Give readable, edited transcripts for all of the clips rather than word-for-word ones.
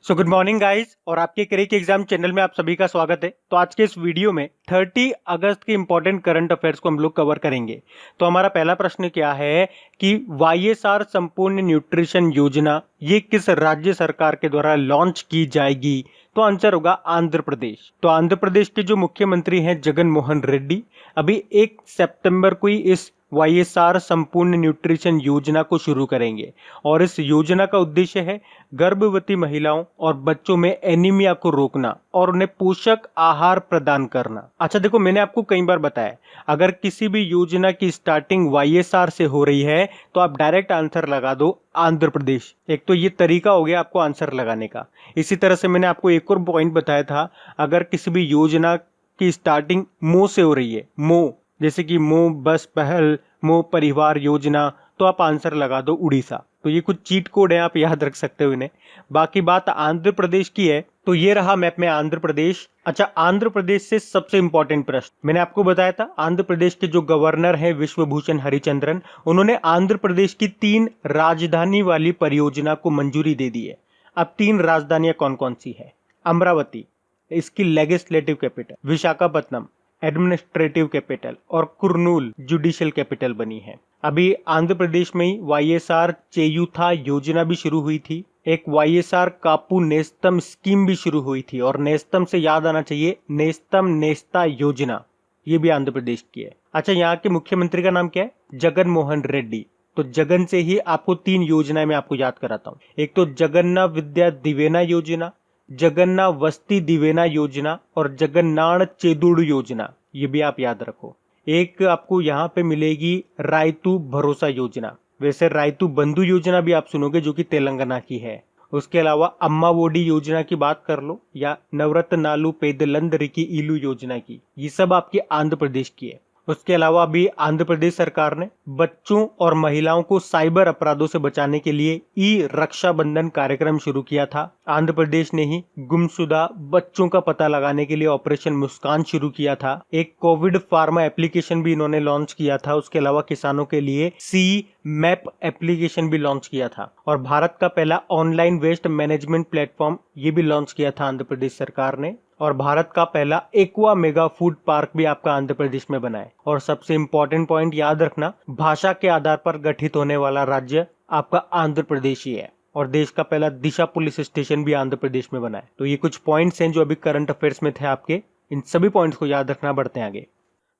So good morning guys और आपके क्रिक exam channel में आप सभी का स्वागत है। तो आज के इस वीडियो में 30 अगस्त के इंपॉर्टेंट करंट अफेयर्स को हम लोग कवर करेंगे। तो हमारा पहला प्रश्न क्या है कि वाईएसआर संपूर्ण न्यूट्रिशन योजना ये किस राज्य सरकार के द्वारा लॉन्च की जाएगी? तो आंसर होगा आंध्र प्रदेश। तो आंध्र प्रदेश के जो मुख्यमंत्री हैं जगन मोहन रेड्डी अभी 1 सितंबर को ही इस वाईएसआर संपूर्ण न्यूट्रिशन योजना को शुरू करेंगे और इस योजना का उद्देश्य है गर्भवती महिलाओं और बच्चों में एनीमिया को रोकना और उन्हें पोषक आहार प्रदान करना। अच्छा देखो, मैंने आपको कई बार बताया अगर किसी भी योजना की स्टार्टिंग वाईएसआर से हो रही है तो आप डायरेक्ट आंसर लगा दो आंध्र प्रदेश। एक तो ये तरीका हो गया आपको आंसर लगाने का। इसी तरह से मैंने आपको एक और पॉइंट बताया था, अगर किसी भी योजना की स्टार्टिंग मो से हो रही है, मो जैसे कि मो बस पहल, मो परिवार योजना, तो आप आंसर लगा दो उड़ीसा। तो ये कुछ चीट कोड है, आप याद रख सकते हो इन्हें। बाकी बात आंध्र प्रदेश की है तो ये रहा मैप में आंध्र प्रदेश। अच्छा, आंध्र प्रदेश से सबसे इंपॉर्टेंट प्रश्न मैंने आपको बताया था, आंध्र प्रदेश के जो गवर्नर हैं विश्वभूषण हरिचंद्रन, उन्होंने आंध्र प्रदेश की 3 राजधानी वाली परियोजना को मंजूरी दे दी है। अब 3 राजधानियां कौन कौन सी है? अमरावती इसकी legislative capital, Visakhapatnam administrative capital और कुर्नूल जुडिशियल कैपिटल बनी है। अभी आंध्र प्रदेश में ही वाईएसआर चेयूथा योजना भी शुरू हुई थी, एक वाईएसआर कापू नेस्तम स्कीम भी शुरू हुई थी और नेस्तम से याद आना चाहिए नेस्तम नेस्ता योजना, ये भी आंध्र प्रदेश की है। अच्छा, यहाँ के मुख्यमंत्री का नाम क्या है? जगन मोहन रेड्डी। तो जगन से ही आपको 3 योजनाएं मैं आपको याद कराता हूँ। एक तो जगन्ना विद्या दिवेना योजना, जगन्ना वस्ती दिवेना योजना और जगन्नाथ चेदुड़ योजना, ये भी आप याद रखो। एक आपको यहाँ पे मिलेगी रायतू भरोसा योजना। वैसे रायतू बंधु योजना भी आप सुनोगे जो कि तेलंगाना की है। उसके अलावा अम्मा वोडी योजना की बात कर लो या नवरत्नालु पेदलंदरिकी इलू योजना की, ये सब आपकी आंध्र प्रदेश की है। उसके अलावा अभी आंध्र प्रदेश सरकार ने बच्चों और महिलाओं को साइबर अपराधों से बचाने के लिए ई रक्षाबंधन कार्यक्रम शुरू किया था। आंध्र प्रदेश ने ही गुमशुदा बच्चों का पता लगाने के लिए ऑपरेशन मुस्कान शुरू किया था। एक कोविड फार्मा एप्लीकेशन भी इन्होंने लॉन्च किया था। उसके अलावा किसानों के लिए सी मैप एप्लीकेशन भी लॉन्च किया था और भारत का पहला ऑनलाइन वेस्ट मैनेजमेंट प्लेटफॉर्म ये भी लॉन्च किया था आंध्र प्रदेश सरकार ने। और भारत का पहला एक्वा मेगा फूड पार्क भी आपका आंध्र प्रदेश में बना है। और सबसे इंपॉर्टेंट पॉइंट याद रखना, भाषा के आधार पर गठित होने वाला राज्य आपका आंध्र प्रदेश ही है और देश का पहला दिशा पुलिस स्टेशन भी आंध्र प्रदेश में बना है। तो ये कुछ पॉइंट्स हैं जो अभी करंट अफेयर्स में थे आपके, इन सभी पॉइंट्स को याद रखना। बढ़ते हैं आगे।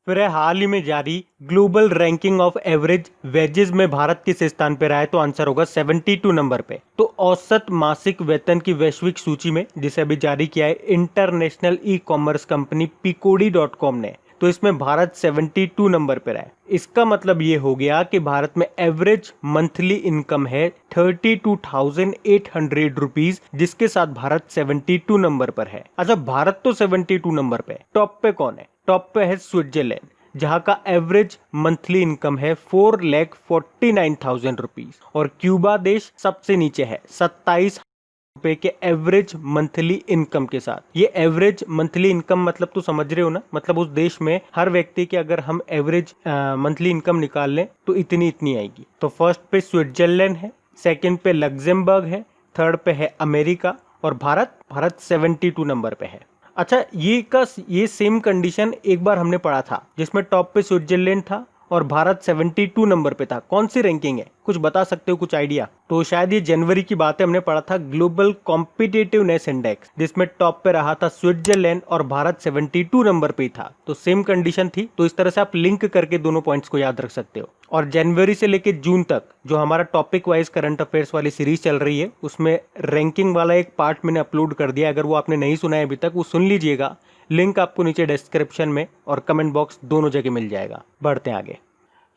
फिर है हाल ही में जारी global ranking of average wages में भारत किस स्थान पे रहा है? तो आंसर होगा 72 नंबर पे। तो औसत मासिक वेतन की वैश्विक सूची में, जिसे अभी जारी किया है international e commerce company picodi.com ने, तो इसमें भारत 72 नंबर पे रहा है। इसका मतलब ये हो गया कि भारत में एवरेज मंथली इनकम है 32,800 रुपीज, जिसके साथ भारत 72 नंबर पर है। अच्छा, भारत तो 72 नंबर पे, टॉप पे कौन है? टॉप पे है स्विट्जरलैंड, जहां का एवरेज मंथली इनकम है 4,49,000 रुपीज और क्यूबा देश सबसे नीचे है 27 रुपए के एवरेज मंथली इनकम के साथ। ये एवरेज मंथली इनकम मतलब तो समझ रहे हो ना, मतलब उस देश में हर व्यक्ति की अगर हम एवरेज मंथली इनकम निकाल लें तो इतनी इतनी आएगी। तो फर्स्ट पे स्विट्जरलैंड है, सेकंड पे लग्जमबर्ग है, थर्ड पे है अमेरिका और भारत 72 नंबर पे है। अच्छा, ये सेम कंडीशन एक बार हमने पढ़ा था जिसमें टॉप पे स्विट्जरलैंड था और भारत 72 नंबर पे था। कौन सी रैंकिंग है, कुछ बता सकते हो, कुछ आइडिया? तो शायद ये जनवरी की बात है, हमने पढ़ा था ग्लोबल कॉम्पिटिटिवनेस इंडेक्स, जिसमें टॉप पे रहा था स्विट्जरलैंड और भारत 72 नंबर पे था। तो सेम कंडीशन थी। तो इस तरह से आप लिंक करके दोनों पॉइंट्स को याद रख सकते हो। और जनवरी से लेके जून तक जो हमारा टॉपिक वाइज करंट अफेयर्स वाली सीरीज चल रही है, उसमें रैंकिंग वाला एक पार्ट मैंने अपलोड कर दिया। अगर वो आपने नहीं सुना है अभी तक, वो सुन लीजिएगा। लिंक आपको नीचे डिस्क्रिप्शन में और कमेंट बॉक्स दोनों जगह मिल जाएगा। बढ़ते हैं आगे।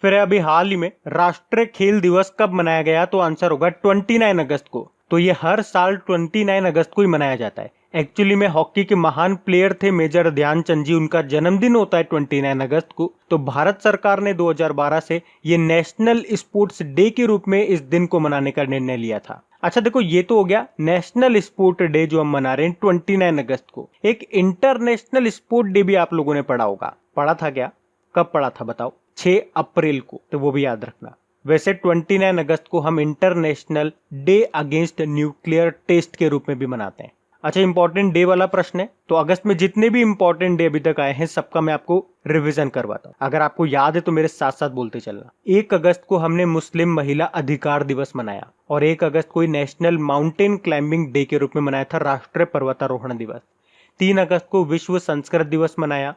फिर अभी हाल ही में राष्ट्रीय खेल दिवस कब मनाया गया? तो आंसर होगा 29 अगस्त को। तो ये हर साल 29 अगस्त को ही मनाया जाता है। एक्चुअली में हॉकी के महान प्लेयर थे मेजर ध्यानचंद जी, उनका जन्मदिन होता है 29 अगस्त को। तो भारत सरकार ने 2012 से ये नेशनल स्पोर्ट्स डे के रूप में इस दिन को मनाने का निर्णय लिया था। अच्छा देखो, ये तो हो गया नेशनल स्पोर्ट डे जो हम मना रहे हैं 29 अगस्त को। एक इंटरनेशनल स्पोर्ट डे भी आप लोगों ने पढ़ा होगा। पढ़ा था क्या? कब पढ़ा था बताओ? 6 अप्रैल को, तो वो भी याद रखना। वैसे 29 अगस्त को हम international day against nuclear test के रूप में भी मनाते हैं। अच्छा, इंपॉर्टेंट डे वाला प्रश्न है, तो अगस्त में जितने भी इंपॉर्टेंट डे अभी तक आए हैं सबका मैं आपको रिवीजन करवाता हूं। अगर आपको याद है तो मेरे साथ साथ बोलते चलना। 1 अगस्त को हमने मुस्लिम महिला अधिकार दिवस मनाया, और 1 अगस्त को नेशनल माउंटेन क्लाइंबिंग डे के रूप में मनाया था राष्ट्रीय पर्वतारोहण दिवस। 3 अगस्त को विश्व संस्कृत दिवस मनाया।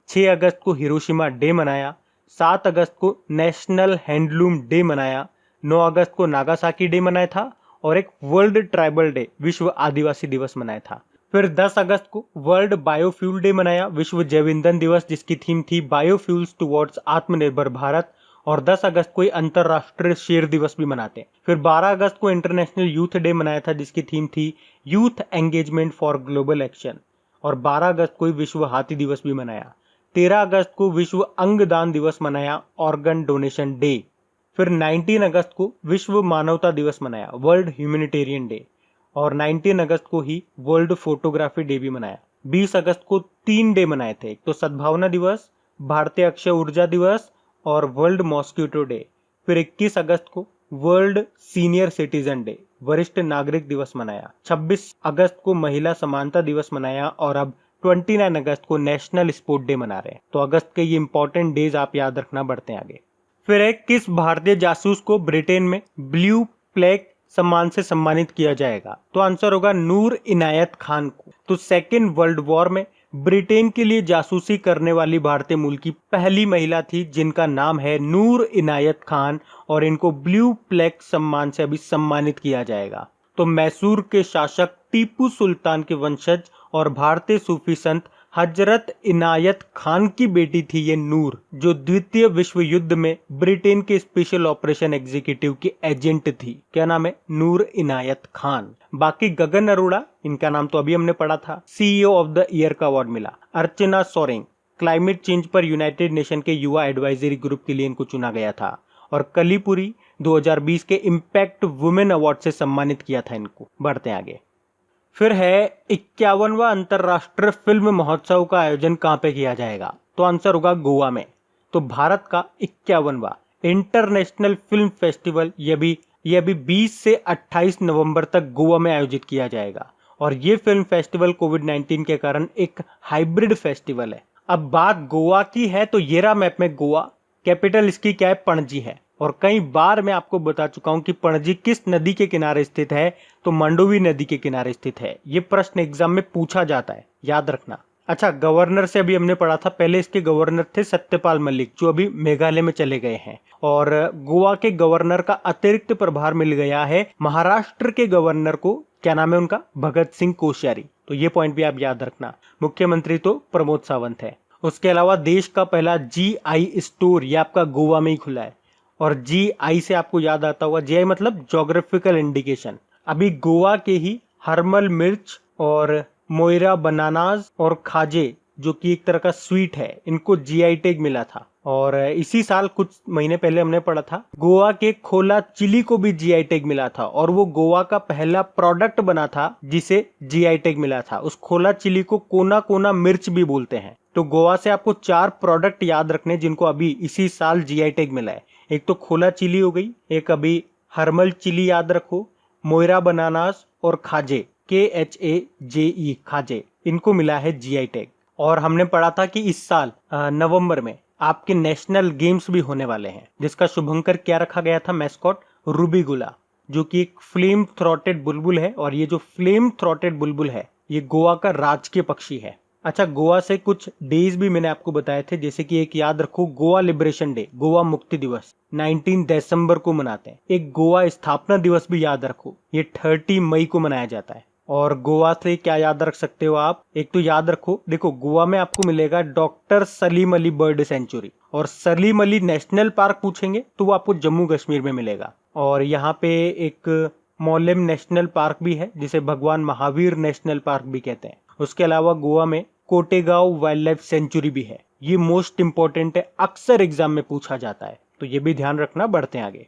6 अगस्त को हिरोशिमा डे मनाया। 7 अगस्त को नेशनल हैंडलूम डे मनाया। 9 अगस्त को नागासाकी डे मनाया था, और एक वर्ल्ड ट्राइबल डे विश्व आदिवासी दिवस मनाया था। फिर 10 अगस्त को वर्ल्ड बायोफ्यूल डे मनाया, विश्व जैव ईंधन दिवस, जिसकी थीम थी बायोफ्यूल्स टुवर्ड्स आत्मनिर्भर भारत। और 10 अगस्त को अंतरराष्ट्रीय शेर दिवस भी मनाते हैं। फिर 12 अगस्त को इंटरनेशनल यूथ डे मनाया था, जिसकी थीम थी youth engagement for global action. और 12 अगस्त को विश्व हाथी दिवस भी मनाया। 13 अगस्त को विश्व अंगदान दिवस मनाया, ऑर्गन डोनेशन डे। फिर 19 अगस्त को विश्व मानवता दिवस मनाया, वर्ल्ड ह्यूमैनिटेरियन डे। और 19 अगस्त को ही वर्ल्ड फोटोग्राफी डे भी मनाया। 20 अगस्त को 3 डे मनाए थे, एक तो सद्भावना दिवस, भारतीय अक्षय ऊर्जा दिवस और वर्ल्ड मॉस्किटो डे। फिर 21 अगस्त को वर्ल्ड सीनियर सिटीजन डे, वरिष्ठ नागरिक दिवस मनाया। 26 अगस्त को महिला समानता दिवस मनाया, और अब 29 अगस्त को नेशनल स्पोर्ट डे मना रहे हैं। तो अगस्त के ये इंपॉर्टेंट डेज आप याद रखना, बढ़ते हैं आगे। फिर एक, किस भारतीय जासूस को ब्रिटेन में ब्लू प्लेग सम्मान से सम्मानित किया जाएगा? तो आंसर होगा नूर इनायत खान को। तो सेकेंड वर्ल्ड वॉर में ब्रिटेन के लिए जासूसी करने वाली भारतीय मूल की पहली महिला थी, जिनका नाम है नूर इनायत खान, और इनको ब्लू प्लेग सम्मान से अभी सम्मानित किया जाएगा। तो मैसूर के शासक टीपू सुल्तान के वंशज और भारतीय सूफी संत हजरत इनायत खान की बेटी थी ये नूर, जो द्वितीय विश्व युद्ध में ब्रिटेन के स्पेशल ऑपरेशन एग्जीक्यूटिव की एजेंट थी। क्या नाम है? नूर इनायत खान। बाकी गगन अरोड़ा, इनका नाम तो अभी हमने पढ़ा था, सीईओ ऑफ द ईयर का अवार्ड मिला। अर्चना सोरेंग, क्लाइमेट चेंज पर यूनाइटेड नेशन के युवा एडवाइजरी ग्रुप के लिए इनको चुना गया था। और कलीपुरी 2020 के इम्पैक्ट वुमेन अवार्ड से सम्मानित किया था इनको। बढ़ते हैं आगे। फिर है 51वां अंतर्राष्ट्रीय फिल्म महोत्सव का आयोजन कहाँ पे किया जाएगा? तो आंसर होगा गोवा में। तो भारत का 51वां इंटरनेशनल फिल्म फेस्टिवल ये अभी 20 से 28 नवंबर तक गोवा में आयोजित किया जाएगा। और ये फिल्म फेस्टिवल कोविड-19 के कारण एक हाइब्रिड फेस्टिवल है। अब बात गोवा की है तो ये रहा मैप में गोवा, कैपिटल इसकी क्या है? पणजी है। और कई बार मैं आपको बता चुका हूं कि पणजी किस नदी के किनारे स्थित है, तो मंडोवी नदी के किनारे स्थित है। ये प्रश्न एग्जाम में पूछा जाता है, याद रखना। अच्छा, गवर्नर से अभी हमने पढ़ा था, पहले इसके गवर्नर थे सत्यपाल मलिक, जो अभी मेघालय में चले गए हैं। और गोवा के गवर्नर का अतिरिक्त प्रभार मिल गया है महाराष्ट्र के गवर्नर को। क्या नाम है उनका? भगत सिंह कोश्यारी। तो ये पॉइंट भी आप याद रखना। मुख्यमंत्री तो प्रमोद सावंत है। उसके अलावा देश का पहला GI स्टोर ये आपका गोवा में ही खुला है। और GI से आपको याद आता होगा, GI मतलब जोग्राफिकल इंडिकेशन। अभी गोवा के ही हरमल मिर्च और मोइरा बनानास और खाजे, जो कि एक तरह का स्वीट है, इनको GI टैग मिला था। और इसी साल कुछ महीने पहले हमने पढ़ा था गोवा के खोला चिली को भी GI टैग मिला था, और वो गोवा का पहला प्रोडक्ट बना था जिसे GI टैग मिला था। उस खोला चिली को कोना कोना मिर्च भी बोलते हैं। तो गोवा से आपको 4 प्रोडक्ट याद रखने जिनको अभी इसी साल GI टैग मिला है। एक तो खोला चिली हो गई, एक अभी हरमल चिली याद रखो, मोइरा बनानास और खाजे KHAJE खाजे, इनको मिला है GI टैग। और हमने पढ़ा था कि इस साल नवंबर में आपके नेशनल गेम्स भी होने वाले हैं, जिसका शुभंकर क्या रखा गया था? मैस्कॉट रूबीगुला, जो कि एक फ्लेम थ्रॉटेड बुलबुल है। और ये जो फ्लेम थ्रॉटेड बुलबुल है ये गोवा का राजकीय पक्षी है। अच्छा, गोवा से कुछ डेज भी मैंने आपको बताए थे, जैसे कि एक याद रखो गोवा लिबरेशन डे, गोवा मुक्ति दिवस 19 दिसंबर को मनाते हैं। एक गोवा स्थापना दिवस भी याद रखो, ये 30 मई को मनाया जाता है। और गोवा से क्या याद रख सकते हो आप? एक तो याद रखो, देखो गोवा में आपको मिलेगा doctor Salim Ali bird sanctuary. और सलीम अली नेशनल पार्क पूछेंगे तो वो आपको जम्मू कश्मीर में मिलेगा। और यहाँ पे एक मोलेम नेशनल पार्क भी है, जिसे भगवान महावीर नेशनल पार्क भी कहते हैं। उसके अलावा गोवा में कोटेगांव वाइल्ड लाइफ सेंचुरी भी है। ये मोस्ट इंपॉर्टेंट है, अक्सर एग्जाम में पूछा जाता है, तो ये भी ध्यान रखना। बढ़ते हैं आगे।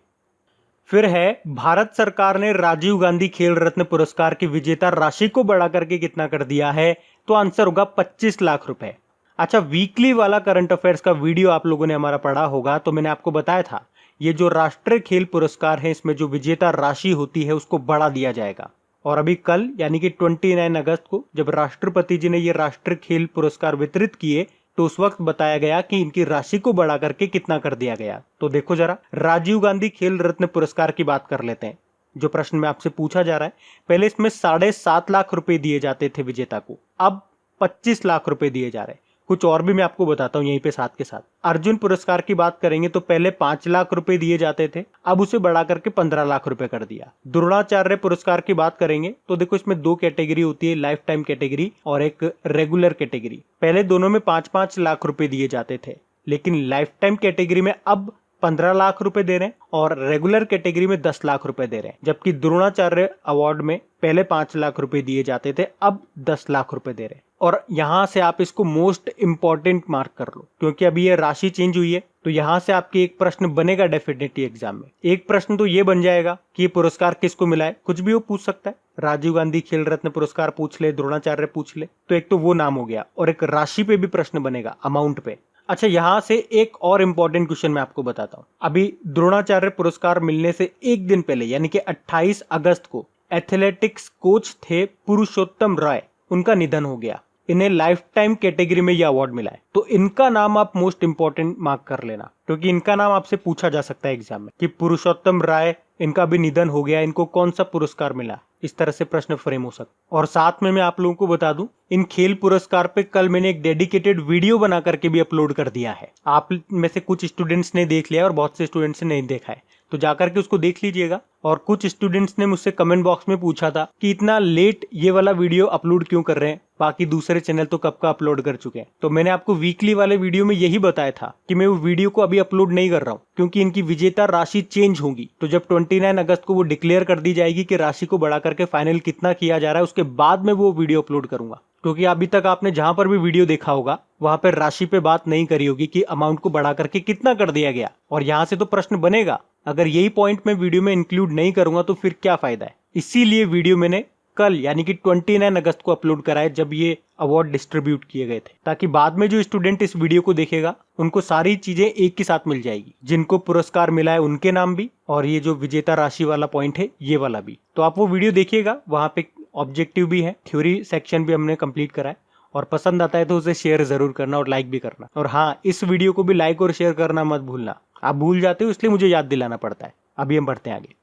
फिर है भारत सरकार ने राजीव गांधी खेल रत्न पुरस्कार की विजेता राशि को बढ़ा करके कितना कर दिया है? तो आंसर होगा 25 लाख रुपए। अच्छा, वीकली वाला करंट अफेयर्स का वीडियो आप लोगों ने हमारा पढ़ा होगा, तो मैंने आपको बताया था ये जो राष्ट्रीय खेल पुरस्कार है इसमें जो विजेता राशि होती है उसको बढ़ा दिया जाएगा। और अभी कल यानी कि 29 अगस्त को जब राष्ट्रपति जी ने ये राष्ट्रीय खेल पुरस्कार वितरित किए तो उस वक्त बताया गया कि इनकी राशि को बढ़ा करके कितना कर दिया गया। तो देखो जरा, राजीव गांधी खेल रत्न पुरस्कार की बात कर लेते हैं। जो प्रश्न में आपसे पूछा जा रहा है, पहले इसमें 7.5 लाख रुपए दिए जाते थे विजेता को, अब 25 लाख रुपए दिए जा रहे हैं। कुछ और भी मैं आपको बताता हूं यहीं पे साथ के साथ। अर्जुन पुरस्कार की बात करेंगे तो पहले 5 लाख रुपए दिए जाते थे, अब उसे बढ़ा करके 15 लाख रुपए कर दिया। द्रोणाचार्य पुरस्कार की बात करेंगे तो देखो इसमें 2 कैटेगरी होती है, लाइफ टाइम कैटेगरी और एक रेगुलर कैटेगरी। पहले दोनों में 5-5 लाख रुपए दिए जाते थे, लेकिन लाइफ टाइम कैटेगरी में अब 15 लाख रुपए दे रहे हैं और रेगुलर कैटेगरी में 10 लाख रुपए दे रहे हैं। जबकि द्रोणाचार्य अवार्ड में पहले 5 लाख रुपए दिए जाते थे, अब 10 लाख रुपए दे रहे हैं। और यहां से आप इसको मोस्ट इंपॉर्टेंट मार्क कर लो, क्योंकि अभी ये राशि चेंज हुई है। तो यहां से आपके एक प्रश्न बनेगा डेफिनेटली एग्जाम में। एक प्रश्न तो ये बन जाएगा कि ये पुरस्कार किसको मिला है, कुछ भी वो पूछ सकता है। राजीव गांधी खेल रत्न पुरस्कार पूछ ले, द्रोणाचार्य पूछ ले, तो एक तो वो नाम हो गया और एक राशि पे भी प्रश्न बनेगा, अमाउंट पे। अच्छा, यहां से एक और इंपॉर्टेंट क्वेश्चन मैं आपको बताता हूं। अभी द्रोणाचार्य पुरस्कार मिलने से एक दिन पहले यानी कि 28 अगस्त को एथलेटिक्स कोच थे पुरुषोत्तम राय, उनका निधन हो गया। इन्हें लाइफ टाइम कैटेगरी में यह अवार्ड मिला है। तो इनका नाम आप मोस्ट इंपॉर्टेंट मार्क कर लेना, क्योंकि इनका नाम आपसे पूछा जा सकता है एग्जाम में कि पुरुषोत्तम राय, इनका भी निधन हो गया, इनको कौन सा पुरस्कार मिला। इस तरह से प्रश्न फ्रेम हो सकता। और साथ में मैं आप लोगों को बता दूं, इन खेल पुरस्कार पे कल मैंने एक डेडिकेटेड वीडियो बना करके भी अपलोड कर दिया है। आप में से कुछ स्टूडेंट्स ने देख लिया और बहुत से स्टूडेंट्स ने नहीं देखा है, तो जाकर के उसको देख लीजिएगा। और कुछ स्टूडेंट्स ने मुझसे कमेंट बॉक्स में पूछा था कि इतना लेट ये वाला वीडियो अपलोड क्यों कर रहे हैं, बाकी दूसरे चैनल तो कब का अपलोड कर चुके हैं। तो मैंने आपको वीकली वाले वीडियो में यही बताया था कि मैं वो वीडियो को अभी अपलोड नहीं कर रहा हूँ, क्योंकि इनकी विजेता राशि चेंज होगी। तो जब 29 अगस्त को वो डिक्लेयर कर दी जाएगी कि राशि को बढ़ा करके फाइनल कितना किया जा रहा है, उसके बाद में वो वीडियो अपलोड करूंगा। क्योंकि अभी तक आपने जहां पर भी वीडियो देखा होगा वहां पर राशि पे बात नहीं करी होगी कि अमाउंट को बढ़ा करके कितना कर दिया गया। और यहां से तो प्रश्न बनेगा, अगर यही पॉइंट मैं वीडियो में इंक्लूड नहीं करूंगा तो फिर क्या फायदा है। इसीलिए वीडियो मैंने कल यानी कि 29 अगस्त को अपलोड कराया, जब ये अवार्ड डिस्ट्रीब्यूट किए गए थे, ताकि बाद में जो स्टूडेंट इस वीडियो को देखेगा उनको सारी चीजें एक के साथ मिल जाएगी। जिनको पुरस्कार मिला है उनके नाम भी, और ये जो विजेता राशि वाला पॉइंट है ये वाला भी। तो आप वो वीडियो देखिएगा, वहां पे ऑब्जेक्टिव भी है, थ्योरी सेक्शन भी हमने कंप्लीट करा है। और पसंद आता है तो उसे शेयर जरूर करना और लाइक भी करना। और हाँ, इस वीडियो को भी लाइक और शेयर करना मत भूलना। आप भूल जाते हो इसलिए मुझे याद दिलाना पड़ता है। अभी हम बढ़ते हैं आगे।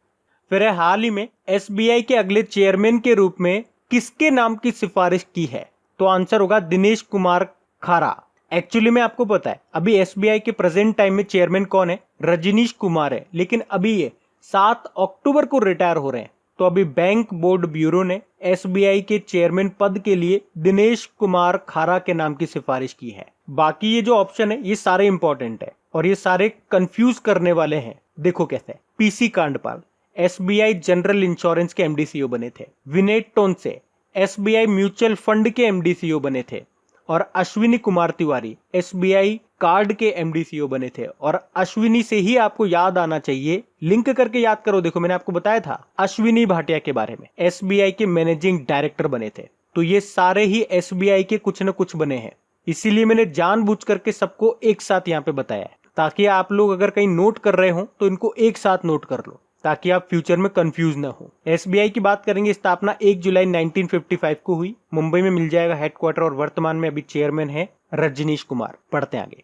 फिर हाल ही में एसबीआई के अगले चेयरमैन के रूप में किसके नाम की सिफारिश की है? तो आंसर होगा दिनेश कुमार खारा। एक्चुअली में आपको पता है अभी एसबीआई के प्रेजेंट टाइम में चेयरमैन कौन है? रजनीश कुमार है, लेकिन अभी ये 7 अक्टूबर को रिटायर हो रहे हैं। तो अभी बैंक बोर्ड ब्यूरो ने एसबीआई के चेयरमैन पद के लिए दिनेश कुमार खारा के नाम की सिफारिश की है। बाकी ये जो ऑप्शन है ये सारे इंपॉर्टेंट है और ये सारे कंफ्यूज करने वाले हैं। देखो कैसे, PC Kandpal SBI general insurance के एमडी सीईओ बने थे, विनय टोनसे एसबीआई म्यूचुअल फंड के एमडी सीईओ बने थे, और अश्विनी कुमार तिवारी एसबीआई कार्ड के एमडी सीईओ बने थे। और अश्विनी से ही आपको याद आना चाहिए, लिंक करके याद करो। देखो मैंने आपको बताया था अश्विनी भाटिया के बारे में, एसबीआई के मैनेजिंग डायरेक्टर बने थे। तो ये सारे ही एसबीआई के कुछ न कुछ बने हैं, इसीलिए मैंने जानबूझ करके सबको एक साथ यहाँ पे बताया है, ताकि आप लोग अगर कहीं नोट कर रहे हो तो इनको एक साथ नोट कर लो, ताकि आप फ्यूचर में कंफ्यूज ना हो। एसबीआई की बात करेंगे, स्थापना 1 जुलाई 1955 को हुई, मुंबई में मिल जाएगा हेडक्वार्टर, और वर्तमान में अभी चेयरमैन है रजनीश कुमार। पढ़ते आगे।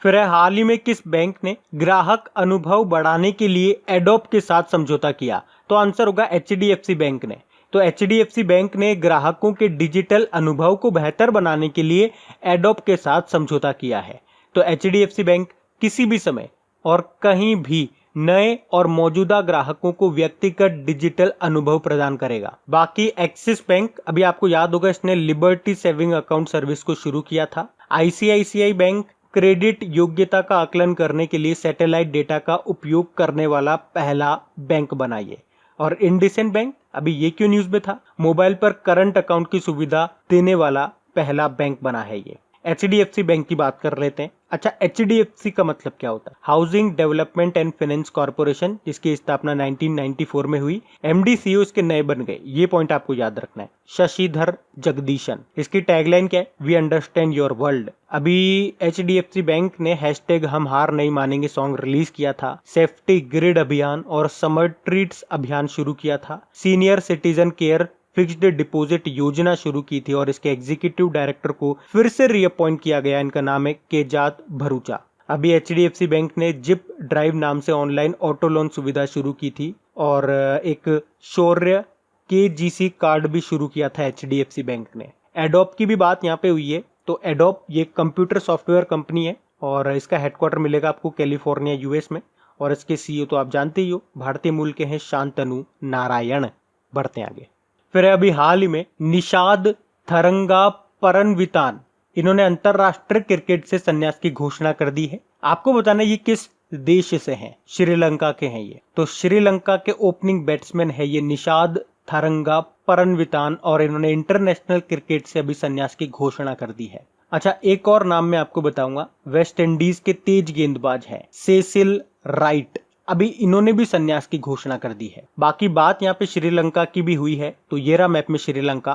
फिर हाल ही में किस बैंक ने ग्राहक अनुभव बढ़ाने के लिए एडोब के साथ समझौता किया? तो आंसर होगा एचडीएफसी बैंक ने। तो एचडीएफसी बैंक ने ग्राहकों के डिजिटल अनुभव को बेहतर बनाने के लिए एडोब के साथ समझौता किया है। तो एचडीएफसी बैंक किसी भी समय और कहीं भी नए और मौजूदा ग्राहकों को व्यक्तिगत डिजिटल अनुभव प्रदान करेगा। बाकी एक्सिस बैंक, अभी आपको याद होगा, इसने लिबर्टी सेविंग अकाउंट सर्विस को शुरू किया था। आईसीआईसीआई बैंक क्रेडिट योग्यता का आकलन करने के लिए सैटेलाइट डेटा का उपयोग करने वाला पहला बैंक बना ये। और इंडसेंड बैंक, अभी ये क्यों न्यूज में था, मोबाइल पर करंट अकाउंट की सुविधा देने वाला पहला बैंक बना है ये। HDFC बैंक की बात कर लेते हैं। अच्छा, HDFC का मतलब क्या होता है? Housing development and finance corporation, जिसकी स्थापना 1994 में हुई। MD CEO इसके नए बन गए, ये पॉइंट आपको याद रखना है, शशिधर जगदीशन। इसकी टैगलाइन क्या है? We understand your world. अभी HDFC बैंक ने हैशटैग हम हार नहीं मानेंगे सॉन्ग रिलीज किया था, सेफ्टी ग्रिड अभियान और समर ट्रीट्स अभियान शुरू किया था, senior citizen care fixed deposit योजना शुरू की थी और इसके एग्जीक्यूटिव डायरेक्टर को फिर से रीअपॉइंट किया गया। इनका नाम है केजात भरूचा। अभी HDFC बैंक ने जिप ड्राइव नाम से ऑनलाइन ऑटो लोन सुविधा शुरू की थी और एक शौर्य KGC कार्ड भी शुरू किया था HDFC बैंक ने। एडोब की भी बात यहाँ पे हुई है, तो एडोब ये कंप्यूटर सॉफ्टवेयर कंपनी है और इसका हेडक्वार्टर मिलेगा आपको कैलिफोर्निया US में और इसके CEO तो आप जानते ही हो, भारतीय मूल के हैं शांतनु नारायण। बढ़ते आगे। फिर अभी हाल ही में निषाद थरंगापरनवितान, इन्होंने अंतरराष्ट्रीय क्रिकेट से संन्यास की घोषणा कर दी है। आपको बताना ये किस देश से हैं? श्रीलंका के हैं ये। तो श्रीलंका के ओपनिंग बैट्समैन है ये निषाद थरंगापरनवितान और इन्होंने इंटरनेशनल क्रिकेट से अभी संन्यास की घोषणा कर दी है। अच्छा, एक और नाम मैं आपको बताऊंगा, वेस्ट इंडीज के तेज गेंदबाज हैं सेसिल राइट, अभी इन्होंने भी संन्यास की घोषणा कर दी है। बाकी बात यहाँ पे श्रीलंका की भी हुई है, तो ये रहा मैप में श्रीलंका।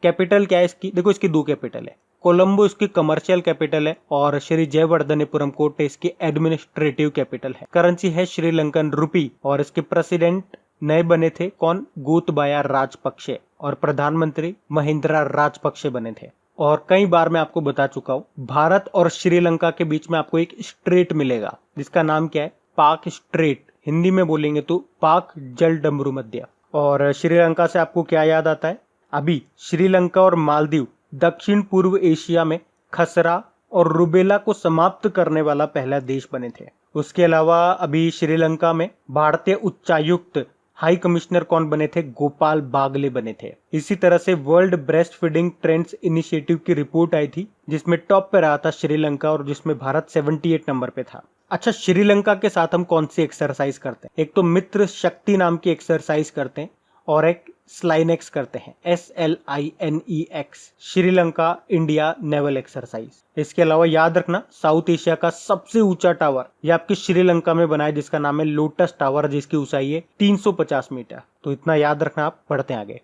कैपिटल क्या है इसकी? देखो, इसकी 2 कैपिटल है, कोलंबो इसकी कमर्शियल कैपिटल है और श्री जयवर्धनेपुरम कोटे इसकी एडमिनिस्ट्रेटिव कैपिटल है। करेंसी है श्रीलंकन रुपी और इसके प्रेसिडेंट नए बने थे कौन? गोतबाया राजपक्षे और प्रधानमंत्री महिंद्रा राजपक्षे बने थे। और कई बार मैं आपको बता चुका हूँ, भारत और श्रीलंका के बीच में आपको एक स्ट्रेट मिलेगा जिसका नाम क्या है? पाक स्ट्रेट। हिंदी में बोलेंगे तो पाक जल डमरू मध्य। और श्रीलंका से आपको क्या याद आता है? अभी श्रीलंका और मालदीव दक्षिण पूर्व एशिया में खसरा और रुबेला को समाप्त करने वाला पहला देश बने थे। उसके अलावा अभी श्रीलंका में भारतीय उच्चायुक्त हाई कमिश्नर कौन बने थे? गोपाल बागले बने थे। इसी तरह से world breast feeding trends initiative की रिपोर्ट आई थी जिसमें टॉप पे रहा था श्रीलंका और जिसमें भारत 78 नंबर पे था। अच्छा, श्रीलंका के साथ हम कौन सी एक्सरसाइज करते हैं? एक तो मित्र शक्ति नाम की एक्सरसाइज करते हैं और एक स्लाइनेक्स करते हैं, SLINEX, Sri Lanka India naval exercise. इसके अलावा याद रखना, साउथ एशिया का सबसे ऊंचा टावर ये आपके श्रीलंका में बना है जिसका नाम है लोटस टावर, जिसकी ऊंचाई है 350 मीटर। तो इतना याद रखना आप। बढ़ते आगे।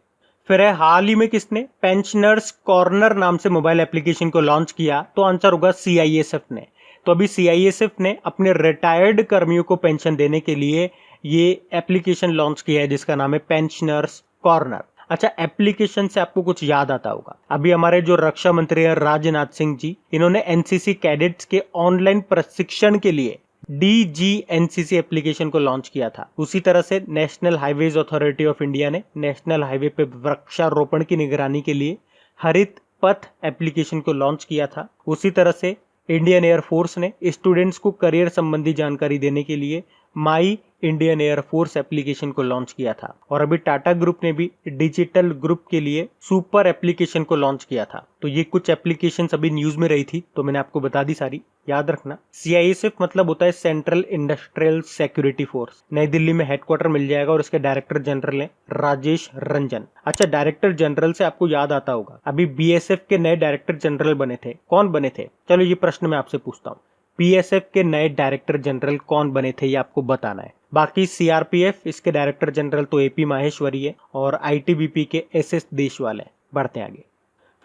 फिर है हाल ही में किसने पेंशनर्स कॉर्नर नाम से मोबाइल एप्लीकेशन को लॉन्च किया? तो आंसर होगा CISF ने। तो अभी CISF ने अपने रिटायर्ड कर्मियों को पेंशन देने के लिए ये एप्लीकेशन लॉन्च किया है जिसका नाम है पेंशनर्स कॉर्नर। अच्छा, एप्लीकेशन से आपको कुछ याद आता होगा, अभी हमारे जो रक्षा मंत्री है राजनाथ सिंह जी, इन्होंने NCC कैडेट्स के ऑनलाइन प्रशिक्षण के लिए DGNCC एप्लीकेशन को लॉन्च किया था। उसी तरह से national highways authority of India ने नेशनल हाईवे पे वृक्षारोपण की निगरानी के लिए हरित पथ एप्लीकेशन को लॉन्च किया था। उसी तरह से इंडियन एयरफोर्स ने स्टूडेंट्स को करियर संबंधी जानकारी देने के लिए माई इंडियन एयरफोर्स एप्लीकेशन को लॉन्च किया था। और अभी टाटा ग्रुप ने भी डिजिटल ग्रुप के लिए सुपर एप्लीकेशन को लॉन्च किया था। तो ये कुछ एप्लीकेशंस अभी न्यूज में रही थी तो मैंने आपको बता दी सारी, याद रखना। CISF मतलब होता है सेंट्रल इंडस्ट्रियल सिक्योरिटी फोर्स, नई दिल्ली में हेडक्वार्टर मिल जाएगा और इसके डायरेक्टर जनरल है राजेश रंजन। अच्छा, डायरेक्टर जनरल से आपको याद आता होगा, अभी BSF के नए डायरेक्टर जनरल बने थे, कौन बने थे? चलो ये प्रश्न मैं आपसे पूछता हूँ, PSF के नए डायरेक्टर जनरल कौन बने थे ये आपको बताना है। बाकी CRPF इसके डायरेक्टर जनरल तो AP माहेश्वरी है और ITBP के SS देशवाल है। बढ़ते आगे।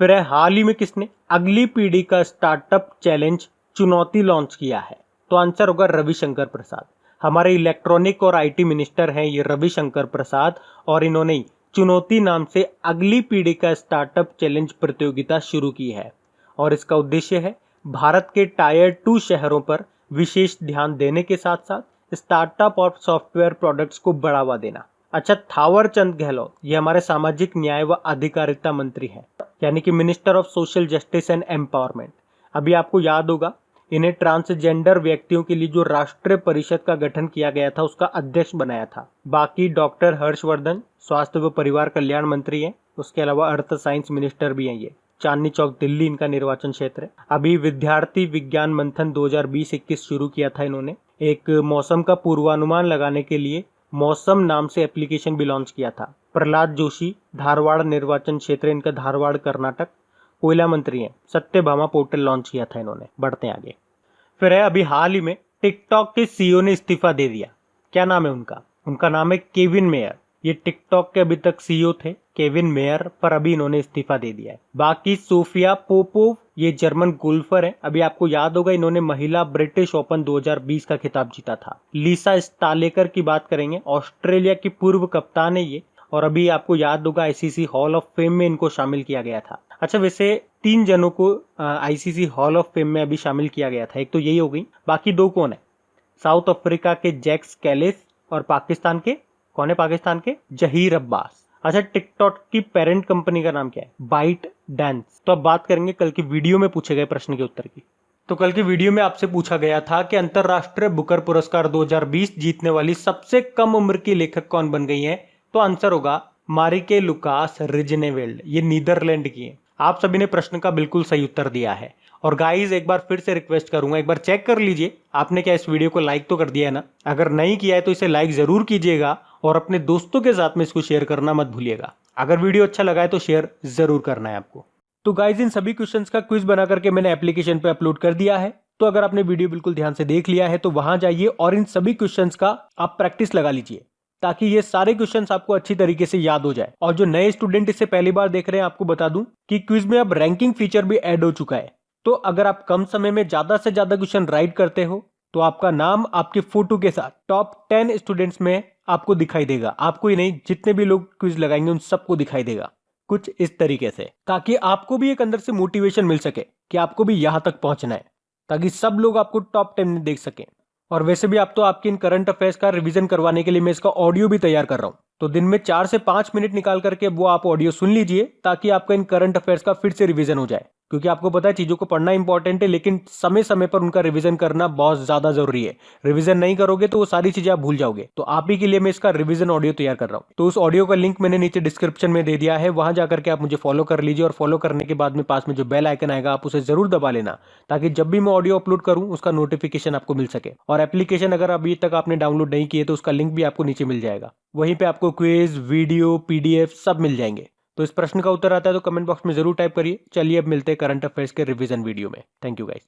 फिर है हाल ही में किसने अगली पीढ़ी का स्टार्टअप चैलेंज चुनौती लॉन्च किया है? तो आंसर होगा रविशंकर प्रसाद। हमारे इलेक्ट्रॉनिक और IT मिनिस्टर हैं ये रविशंकर प्रसाद और इन्होंने चुनौती नाम से अगली पीढ़ी का स्टार्टअप चैलेंज प्रतियोगिता शुरू की है और इसका उद्देश्य है भारत के टायर 2 शहरों पर विशेष ध्यान देने के साथ साथ स्टार्टअप और सॉफ्टवेयर प्रोडक्ट्स को बढ़ावा देना। अच्छा, थावर चंद गहलोत ये हमारे सामाजिक न्याय व अधिकारिता मंत्री हैं, यानी कि minister of social justice and empowerment. अभी आपको याद होगा इन्हें ट्रांसजेंडर व्यक्तियों के लिए जो राष्ट्रीय परिषद का गठन किया गया था उसका अध्यक्ष बनाया था। बाकी डॉक्टर हर्षवर्धन स्वास्थ्य व परिवार कल्याण मंत्री हैं, उसके अलावा अर्थ साइंस मिनिस्टर भी हैं। ये चांदनी चौक दिल्ली इनका निर्वाचन क्षेत्र है। अभी विद्यार्थी विज्ञान मंथन 2020-21 शुरू किया था इन्होंने। एक मौसम का पूर्वानुमान लगाने के लिए मौसम नाम से एप्लीकेशन भी लॉन्च किया था। प्रहलाद जोशी धारवाड़ निर्वाचन क्षेत्र इनका, धारवाड़ कर्नाटक। कोयला मंत्री हैं, सत्यभामा पोर्टल लॉन्च किया था इन्होंने। बढ़ते हैं आगे। फिर है अभी हाल ही में टिकटॉक के सीईओ ने इस्तीफा दे दिया। क्या नाम है उनका? उनका नाम है केविन मेयर। ये टिकटॉक के अभी तक सीईओ थे केविन मेयर, पर अभी इन्होंने इस्तीफा दे दिया है। बाकी सोफिया पोपोव, ये जर्मन गोल्फर है। अभी आपको याद होगा इन्होंने महिला ब्रिटिश ओपन 2020 का खिताब जीता था। लिसा स्टालेकर की बात करेंगे, ऑस्ट्रेलिया की पूर्व कप्तान है ये, और अभी आपको याद होगा आईसीसी हॉल ऑफ फेम में इनको शामिल किया गया था। अच्छा, वैसे 3 जनों को आईसीसी हॉल ऑफ फेम में अभी शामिल किया गया था। एक तो यही हो गई, बाकी 2 कौन है? साउथ अफ्रीका के जैक्स कैलिस और पाकिस्तान के कौन है? पाकिस्तान के जहीर अब्बास। अच्छा, टिकटॉक की पेरेंट कंपनी का नाम क्या है? ByteDance. तो अब बात करेंगे कल की वीडियो में पूछे गए प्रश्न के उत्तर की। तो कल की वीडियो में आपसे पूछा गया था कि अंतरराष्ट्रीय बुकर पुरस्कार 2020 जीतने वाली सबसे कम उम्र की लेखक कौन बन गई है? तो आंसर होगा मारिके लुकास रिजनेवेल्ड। ये नीदरलैंड की है। आप सभी ने प्रश्न का बिल्कुल सही उत्तर दिया है। और गाइज एक बार फिर से रिक्वेस्ट करूंगा, एक बार चेक कर लीजिए आपने क्या इस वीडियो को लाइक तो कर दिया है ना? अगर नहीं किया है तो इसे लाइक जरूर कीजिएगा और अपने दोस्तों के साथ में इसको शेयर करना मत भूलिएगा। अगर वीडियो अच्छा लगा है तो शेयर जरूर करना है आपको। तो गाइज इन सभी क्वेश्चंस का क्विज बना करके मैंने एप्लीकेशन पे अपलोड कर दिया है। तो अगर आपने वीडियो बिल्कुल ध्यान से देख लिया है तो वहां जाइए और इन सभी क्वेश्चंस का आप प्रैक्टिस लगा लीजिए, ताकि ये सारे क्वेश्चंस आपको अच्छी तरीके से याद हो जाए। और जो नए स्टूडेंट इसे पहली बार देख रहे हैं, आपको बता दूं कि क्विज में अब रैंकिंग फीचर भी ऐड हो चुका है। तो अगर आप कम समय में ज्यादा से ज्यादा क्वेश्चन राइट करते हो तो आपका नाम आपके फोटो के साथ टॉप 10 स्टूडेंट्स में आपको दिखाई देगा। आपको ही नहीं, जितने भी लोग क्विज लगाएंगे उन सबको दिखाई देगा कुछ इस तरीके से, ताकि आपको भी एक अंदर से मोटिवेशन मिल सके कि आपको भी यहां तक पहुंचना है, ताकि सब लोग आपको टॉप 10 में देख सकें। और वैसे भी आप तो आपके इन करंट अफेयर्स का रिवीजन करवाने के लिए मैं इसका ऑडियो भी तैयार कर रहा हूं। तो दिन में 4 से 5 मिनट निकाल करके वो आप ऑडियो सुन लीजिए, ताकि आपका इन करंट अफेयर्स का फिर से रिवीजन हो जाए। क्योंकि आपको पता है चीजों को पढ़ना इंपॉर्टेंट है, लेकिन समय समय पर उनका रिवीजन करना बहुत ज्यादा जरूरी है। रिवीजन नहीं करोगे तो वो सारी चीजें आप भूल जाओगे। तो आप ही के लिए मैं इसका रिवीजन ऑडियो तैयार कर रहा हूँ। तो उस ऑडियो का लिंक मैंने नीचे डिस्क्रिप्शन में दे दिया है, वहां जाकर के आप मुझे फॉलो कर लीजिए। और फॉलो करने के बाद में पास में जो बेल आइकन आएगा आप उसे जरूर दबा लेना, ताकि जब भी मैं ऑडियो अपलोड करूं उसका नोटिफिकेशन आपको मिल सके। और एप्लीकेशन अगर अभी तक आपने डाउनलोड नहीं किए तो उसका लिंक भी आपको नीचे मिल जाएगा। वहीं पे आपको क्विज, वीडियो, पीडीएफ सब मिल जाएंगे। तो इस प्रश्न का उत्तर आता है तो कमेंट बॉक्स में जरूर टाइप करिए। चलिए अब मिलते हैं करंट अफेयर्स के रिवीजन वीडियो में। Thank you guys.